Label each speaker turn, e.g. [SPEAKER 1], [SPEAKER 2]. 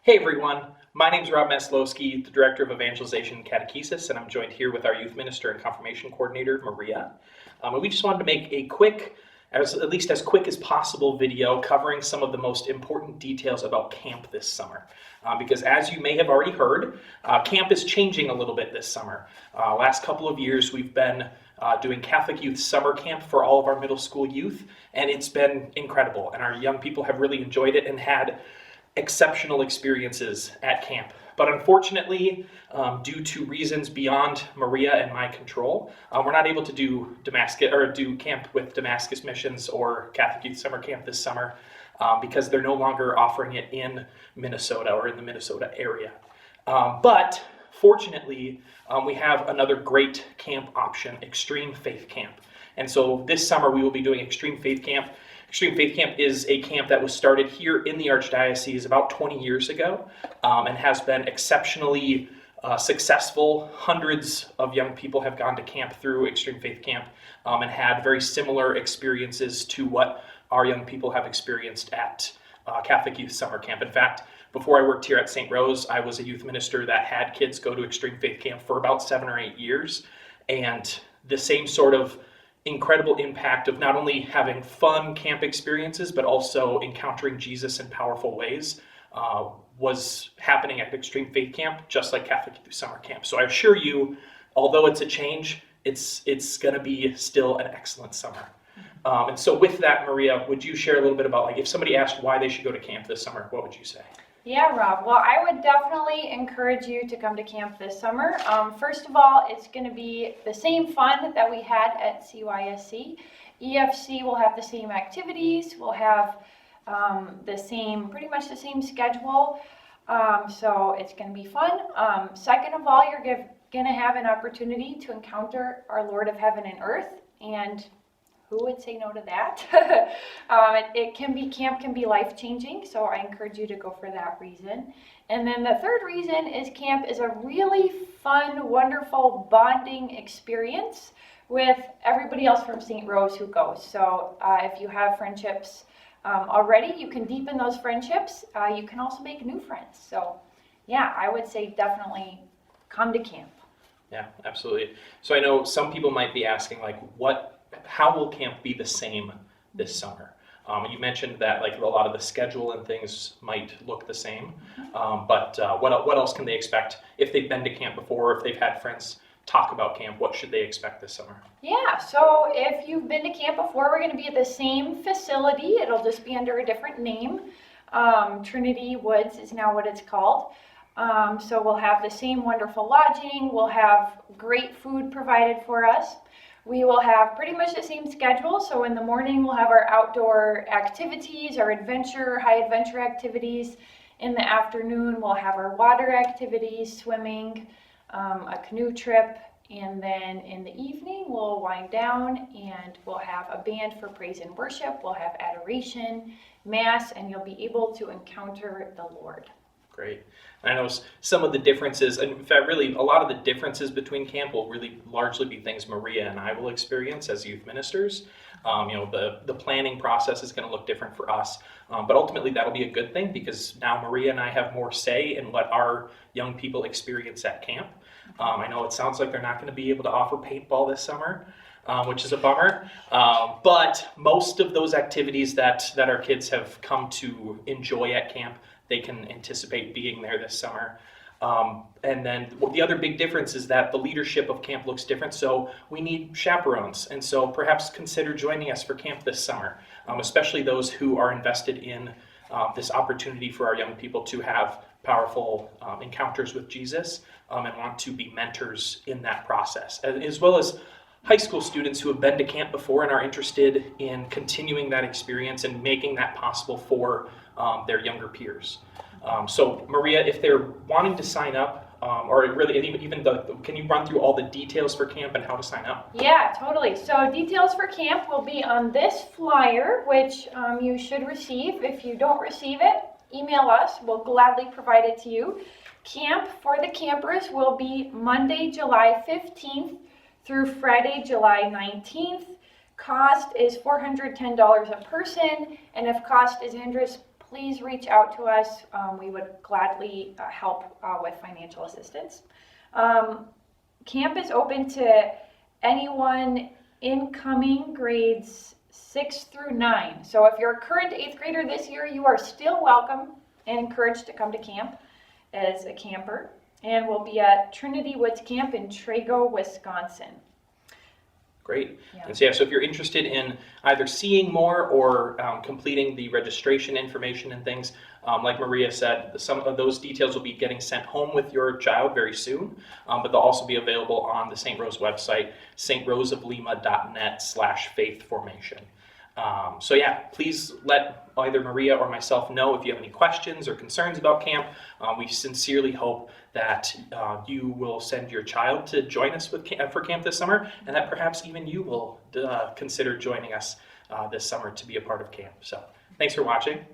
[SPEAKER 1] Hey everyone, my name is Rob Maslowski, the Director of Evangelization and Catechesis, and I'm joined here with our Youth Minister and Confirmation Coordinator, Maria. And we just wanted to make a quick, at least as quick as possible, video covering some of the most important details about camp this summer. Because as you may have already heard, camp is changing a little bit this summer. Last couple of years we've been doing Catholic Youth Summer Camp for all of our middle school youth, and it's been incredible, and our young people have really enjoyed it and had exceptional experiences at camp. But unfortunately, due to reasons beyond Maria and my control, we're not able to do camp with Damascus Missions or Catholic Youth Summer Camp this summer because they're no longer offering it in Minnesota or in the Minnesota area. But fortunately, we have another great camp option, Extreme Faith Camp. And so this summer we will be doing Extreme Faith Camp. Extreme Faith Camp is a camp that was started here in the Archdiocese about 20 years ago and has been exceptionally successful. Hundreds of young people have gone to camp through Extreme Faith Camp and had very similar experiences to what our young people have experienced at Catholic Youth Summer Camp. In fact, before I worked here at Saint Rose, I was a youth minister that had kids go to Extreme Faith Camp for about 7 or 8 years, and the same sort of incredible impact of not only having fun camp experiences, but also encountering Jesus in powerful ways was happening at Extreme Faith Camp, just like Catholic Youth Summer Camp. So I assure you, although it's a change, it's going to be still an excellent summer. And so with that, Maria, would you share a little bit about, like, if somebody asked why they should go to camp this summer, what would you say?
[SPEAKER 2] Yeah, Rob. Well, I would definitely encourage you to come to camp this summer. First of all, it's going to be the same fun that we had at CYSC. EFC will have the same activities. We'll have pretty much the same schedule. So it's going to be fun. Second of all, you're going to have an opportunity to encounter our Lord of Heaven and Earth, and who would say no to that? Camp can be life-changing, so I encourage you to go for that reason. And then the third reason is camp is a really fun, wonderful bonding experience with everybody else from Saint Rose who goes. So if you have friendships already, you can deepen those friendships. You can also make new friends. So yeah, I would say definitely come to camp.
[SPEAKER 1] Yeah, absolutely. So I know some people might be asking, like, how will camp be the same this summer? You mentioned that, like, a lot of the schedule and things might look the same, but what else can they expect if they've been to camp before, or if they've had friends talk about camp? What should they expect this summer?
[SPEAKER 2] Yeah, so if you've been to camp before, we're going to be at the same facility. It'll just be under a different name. Trinity Woods is now what it's called. So we'll have the same wonderful lodging. We'll have great food provided for us. We will have pretty much the same schedule. So in the morning, we'll have our outdoor activities, our high adventure activities. In the afternoon, we'll have our water activities, swimming, a canoe trip. And then in the evening, we'll wind down and we'll have a band for praise and worship. We'll have adoration, mass, and you'll be able to encounter the Lord.
[SPEAKER 1] Great. And I know some of the differences, and in fact, really a lot of the differences between camp will really largely be things Maria and I will experience as youth ministers. The planning process is going to look different for us, but ultimately that'll be a good thing because now Maria and I have more say in what our young people experience at camp. I know it sounds like they're not going to be able to offer paintball this summer, which is a bummer, but most of those activities that our kids have come to enjoy at camp, they can anticipate being there this summer. And then the other big difference is that the leadership of camp looks different, so we need chaperones. And so perhaps consider joining us for camp this summer, especially those who are invested in this opportunity for our young people to have powerful encounters with Jesus and want to be mentors in that process, as well as high school students who have been to camp before and are interested in continuing that experience and making that possible for their younger peers. So Maria, if they're wanting to sign up, or really can you run through all the details for camp and how to sign up?
[SPEAKER 2] Yeah, totally. So details for camp will be on this flyer, which you should receive. If you don't receive it, email us. We'll gladly provide it to you. Camp for the campers will be Monday, July 15th through Friday, July 19th. Cost is $410 a person, and if cost is interest, please reach out to us. We would gladly help with financial assistance. Camp is open to anyone incoming grades 6 through 9. So if you're a current 8th grader this year, you are still welcome and encouraged to come to camp as a camper. And we'll be at Trinity Woods Camp in Trago, Wisconsin.
[SPEAKER 1] Great.
[SPEAKER 2] Yeah.
[SPEAKER 1] And so, so if you're interested in either seeing more or completing the registration information and things, like Maria said, some of those details will be getting sent home with your child very soon, but they'll also be available on the Saint Rose website, saintroseoflima.net/faithformation. So yeah, please let either Maria or myself know if you have any questions or concerns about camp. We sincerely hope that you will send your child to join us for camp this summer, and that perhaps even you will consider joining us this summer to be a part of camp. So thanks for watching.